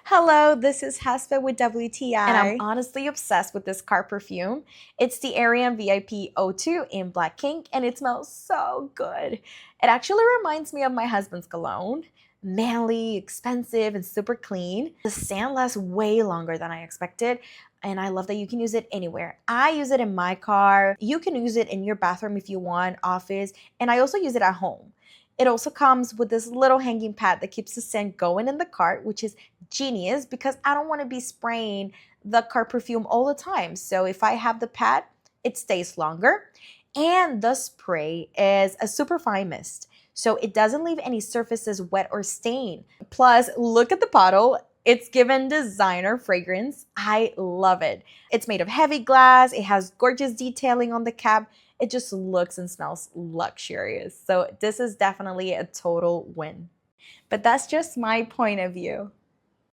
Hello, this is Haspa with WTI. And I'm honestly obsessed with this car perfume. It's the AREON VIP02 in Black Ink, and it smells so good. It actually reminds me of my husband's cologne. Manly, expensive, and super clean. The scent lasts way longer than I expected, and I love that you can use it anywhere. I use it in my car. You can use it in your bathroom if you want, office, and I also use it at home. It also comes with this little hanging pad that keeps the scent going in the cart, which is genius because I don't want to be spraying the car perfume all the time. So if I have the pad, it stays longer. And the spray is a super fine mist, so it doesn't leave any surfaces wet or stained. Plus, look at the bottle. It's given designer fragrance. I love it. It's made of heavy glass. It has gorgeous detailing on the cap. It just looks and smells luxurious. So this is definitely a total win. But that's just my point of view.